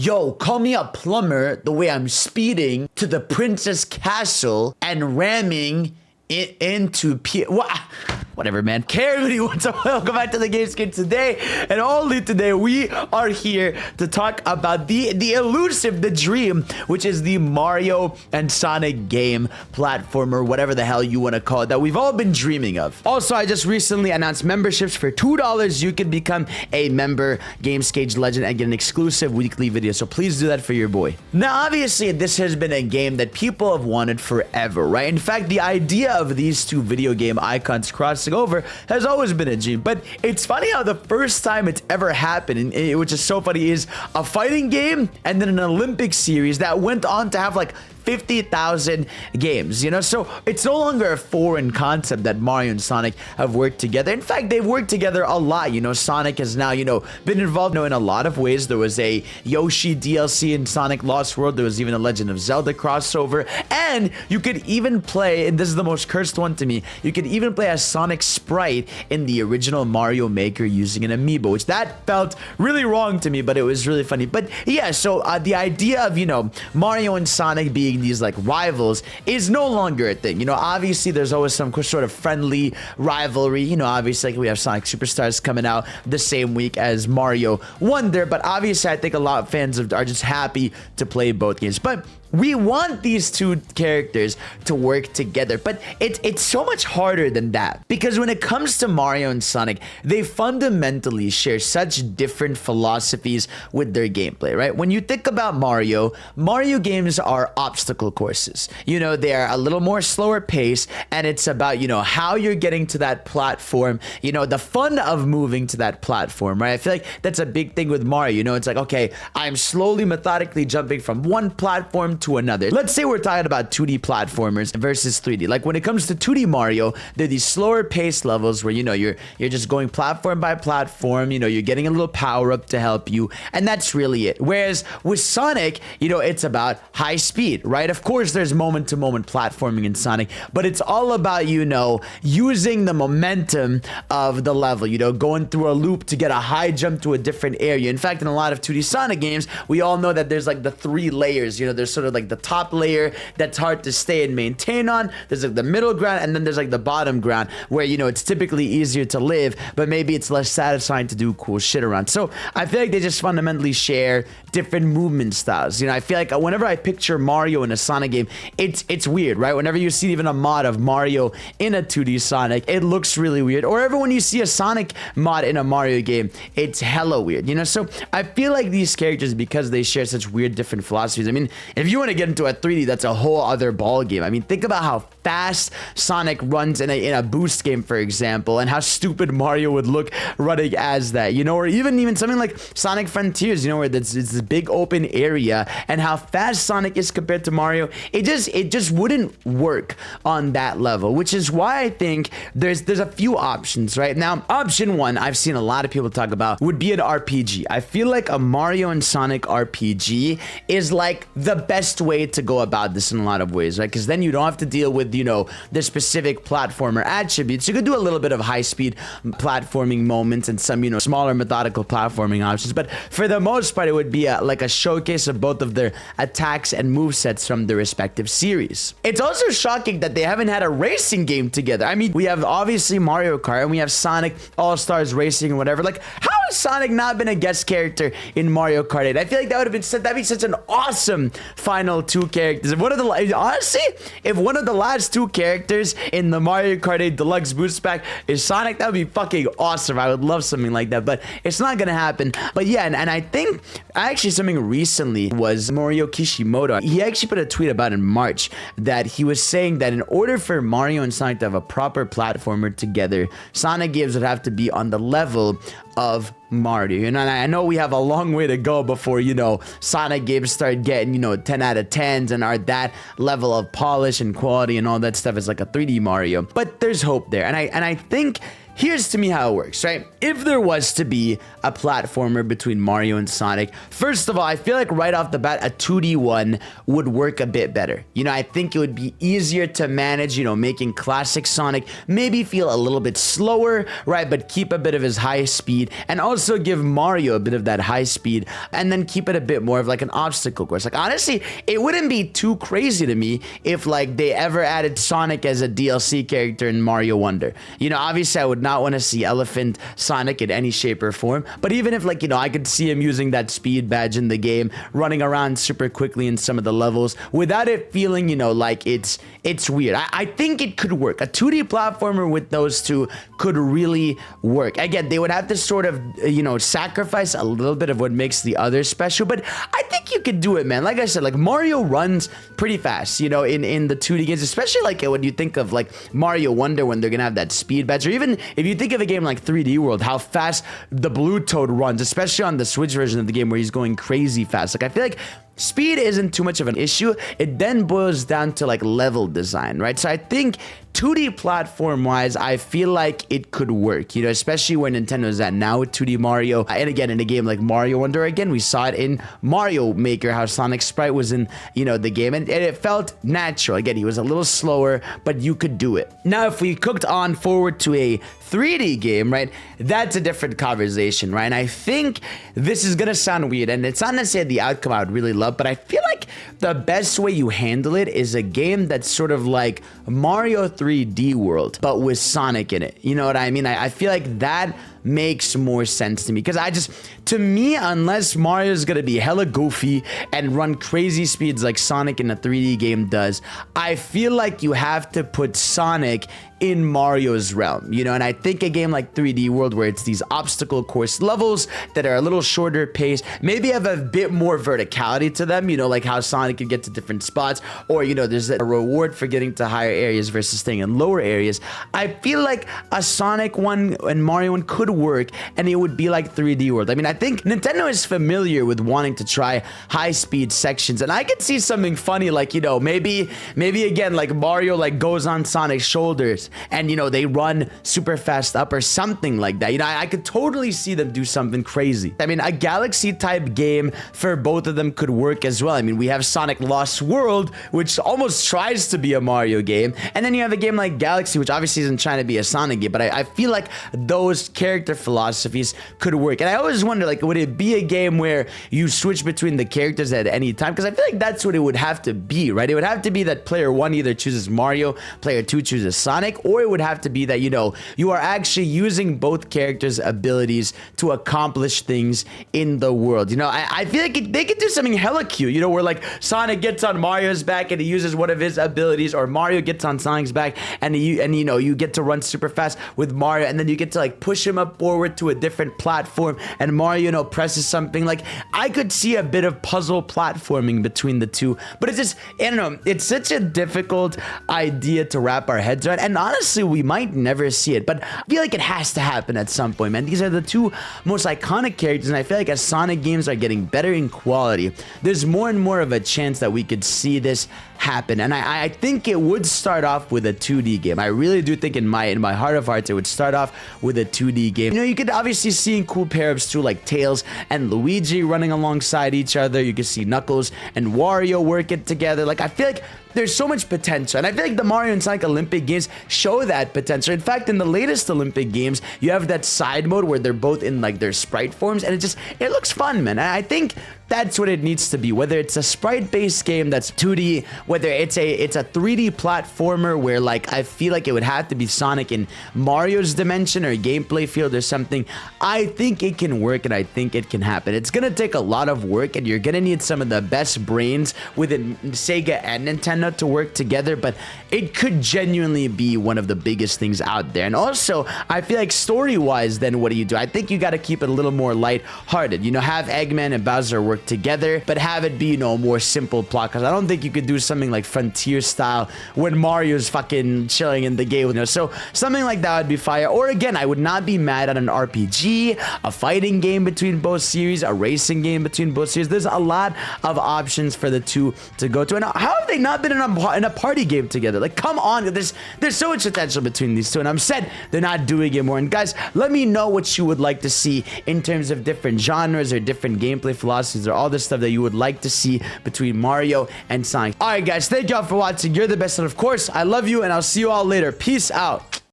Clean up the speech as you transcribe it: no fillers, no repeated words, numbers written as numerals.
Yo, call me a plumber the way I'm speeding to the princess castle and ramming it into whatever, man. Everybody, what's up? Welcome back to the Gameskin. Today, and only today, we are here to talk about the elusive, the dream, which is the Mario and Sonic game platformer, whatever the hell you want to call it, that we've all been dreaming of. Also, I just recently announced memberships for $2. You can become a member, Gamescage Legend, and get an exclusive weekly video. So please do that for your boy. Now, obviously, this has been a game that people have wanted forever, right? In fact, the idea of these two video game icons crossing over has always been a dream. But it's funny how the first time it's ever happened, and which is so funny, is a fighting game and then an Olympic series that went on to have like 50,000 games, you know? So it's no longer a foreign concept that Mario and Sonic have worked together. In fact, they've worked together a lot. You know, Sonic has now, been involved in a lot of ways. There was a Yoshi DLC in Sonic Lost World. There was even a Legend of Zelda crossover. And you could even play, and this is the most cursed one to me, you could even play as Sonic Sprite in the original Mario Maker using an amiibo, which that felt really wrong to me, but it was really funny. But yeah, so the idea of, Mario and Sonic being these like rivals is no longer a thing. Obviously there's always some sort of friendly rivalry. Obviously like we have Sonic Superstars coming out the same week as Mario Wonder, but obviously I think a lot of fans are just happy to play both games. But we want these two characters to work together, but it's so much harder than that, because when it comes to Mario and Sonic, they fundamentally share such different philosophies with their gameplay, right? When you think about Mario games are obstacle courses. They are a little more slower pace, and it's about, how you're getting to that platform, the fun of moving to that platform, right? I feel like that's a big thing with Mario. It's like, okay, I'm slowly, methodically jumping from one platform to another. Let's say we're talking about 2D platformers versus 3D. Like when it comes to 2D Mario, they're these slower paced levels where you're just going platform by platform, you're getting a little power up to help you, and that's really it. Whereas with Sonic, it's about high speed, right? Of course there's moment to moment platforming in Sonic, but it's all about using the momentum of the level, going through a loop to get a high jump to a different area. In fact, in a lot of 2D Sonic games, we all know that there's like the three layers. There's sort of like the top layer that's hard to stay and maintain on, there's like the middle ground, and then there's like the bottom ground where it's typically easier to live, but maybe it's less satisfying to do cool shit around. So I feel like they just fundamentally share different movement styles. I feel like whenever I picture Mario in a Sonic game, it's weird, right? Whenever you see even a mod of Mario in a 2D Sonic, it looks really weird. Or ever when you see a Sonic mod in a Mario game, it's hella weird, So I feel like these characters, because they share such weird different philosophies, I mean, if you want to get into a 3D, that's a whole other ball game. I mean, think about how fast Sonic runs in a boost game, for example, and how stupid Mario would look running as that, or even something like Sonic Frontiers, where it's this big open area, and how fast Sonic is compared to Mario. It just wouldn't work on that level, which is why I think there's a few options right now. Option one, I've seen a lot of people talk about, would be an RPG. I feel like a Mario and Sonic RPG is like the best way to go about this in a lot of ways, right? Because then you don't have to deal with the specific platformer attributes. You could do a little bit of high-speed platforming moments and some smaller methodical platforming options, but for the most part it would be like a showcase of both of their attacks and movesets from the respective series. It's also shocking that they haven't had a racing game together. I mean, we have obviously Mario Kart and we have Sonic All-Stars Racing and whatever. Like, how has Sonic not been a guest character in Mario Kart 8? I feel like that'd be such an awesome final two characters. Honestly, if one of the last two characters in the Mario Kart 8 Deluxe Boost Pack is Sonic, that would be fucking awesome. I would love something like that, but it's not gonna happen. But yeah, and I think actually something recently was Mario Kishimoto. He actually put a tweet about in March that he was saying that in order for Mario and Sonic to have a proper platformer together, Sonic games would have to be on the level of Mario. And I know we have a long way to go before, Sonic games start getting, 10 out of 10s and are that level of polish and quality and all that stuff as like a 3D Mario. But there's hope there. And I think here's to me how it works, right? If there was to be a platformer between Mario and Sonic, first of all, I feel like right off the bat, a 2D one would work a bit better. You know, I think it would be easier to manage, you know, making classic Sonic maybe feel a little bit slower, right? But keep a bit of his high speed and also give Mario a bit of that high speed and then keep it a bit more of like an obstacle course. Like, honestly, it wouldn't be too crazy to me if like they ever added Sonic as a DLC character in Mario Wonder. You know, obviously I would not want to see Elephant Sonic in any shape or form, but even if like, you know, I could see him using that speed badge in the game, running around super quickly in some of the levels without it feeling, you know, like it's weird. I think it could work. A 2D platformer with those two could really work. Again, they would have to sort of, you know, sacrifice a little bit of what makes the other special, but I think you could do it, man. Like I said, like Mario runs pretty fast, you know, in the 2D games, especially like when you think of like Mario Wonder when they're gonna have that speed badge, or even if you think of a game like 3D World, how fast the Blue Toad runs, especially on the Switch version of the game where he's going crazy fast. Like I feel like speed isn't too much of an issue. It then boils down to like level design, right? So I think 2D platform wise, I feel like it could work, you know, especially where Nintendo's at now with 2D Mario. And again, in a game like Mario Wonder, again, we saw it in Mario Maker, how Sonic Sprite was in, you know, the game, and it felt natural. Again, he was a little slower, but you could do it. Now, if we cooked on forward to a 3D game, right, that's a different conversation, right? And I think this is gonna sound weird, and it's not necessarily the outcome I would really love, but I feel like the best way you handle it is a game that's sort of like Mario 3D World, but with Sonic in it. You know what I mean? I feel like that makes more sense to me, because to me, unless Mario's gonna be hella goofy and run crazy speeds like Sonic in a 3D game does, I feel like you have to put Sonic in Mario's realm, you know. And I think a game like 3D World, where it's these obstacle course levels that are a little shorter pace, maybe have a bit more verticality to them, you know, like how Sonic can get to different spots, or, you know, there's a reward for getting to higher areas versus staying in lower areas. I feel like a Sonic one and Mario one could work, and it would be like 3D World. I mean, I think Nintendo is familiar with wanting to try high speed sections, and I could see something funny, like, you know, maybe again, like Mario like goes on Sonic's shoulders and, you know, they run super fast up or something like that. You know, I could totally see them do something crazy. I mean, a Galaxy type game for both of them could work as well. I mean, we have Sonic Lost World, which almost tries to be a Mario game, and then you have a game like Galaxy, which obviously isn't trying to be a Sonic game, but I feel like those character philosophies could work. And I always wonder, like, would it be a game where you switch between the characters at any time? Because I feel like that's what it would have to be, right? It would have to be that player one either chooses Mario, player two chooses Sonic, or it would have to be that, you know, you are actually using both characters' abilities to accomplish things in the world. You know, I feel like they could do something hella cute, you know, where like Sonic gets on Mario's back and he uses one of his abilities, or Mario gets on Sonic's back and you know, you get to run super fast with Mario, and then you get to like push him up forward to a different platform, and Mario, you know, presses something. Like, I could see a bit of puzzle platforming between the two, but it's just, I don't know, it's such a difficult idea to wrap our heads around, and honestly, we might never see it, but I feel like it has to happen at some point, man. These are the two most iconic characters, and I feel like as Sonic games are getting better in quality, there's more and more of a chance that we could see this happen. And I think it would start off with a 2D game. I really do think in my heart of hearts, it would start off with a 2D game. You know, you could obviously see cool pair-ups too, like Tails and Luigi running alongside each other. You could see Knuckles and Wario work it together. Like, I feel like there's so much potential, and I feel like the Mario and Sonic Olympic games show that potential. In fact, in the latest Olympic games, you have that side mode where they're both in like their sprite forms, and it looks fun, man. And I think that's what it needs to be, whether it's a sprite-based game that's 2D, whether it's a 3D platformer where, like, I feel like it would have to be Sonic in Mario's dimension or gameplay field or something. I think it can work, and I think it can happen. It's gonna take a lot of work, and you're gonna need some of the best brains within Sega and Nintendo to work together, but it could genuinely be one of the biggest things out there. And also, I feel like story-wise, then what do? I think you got to keep it a little more light-hearted. You know, have Eggman and Bowser work work together, but have it be, you know, a more simple plot. Because I don't think you could do something like Frontier style when Mario's fucking chilling in the game, you know. So something like that would be fire. Or again, I would not be mad at an RPG, a fighting game between both series, a racing game between both series. There's a lot of options for the two to go to. And how have they not been in a party game together? Like, come on, there's so much potential between these two, and I'm sad they're not doing it more. And guys, let me know what you would like to see in terms of different genres or different gameplay philosophies or all this stuff that you would like to see between Mario and Sonic. All right, guys, thank y'all for watching. You're the best, and of course, I love you, and I'll see you all later. Peace out.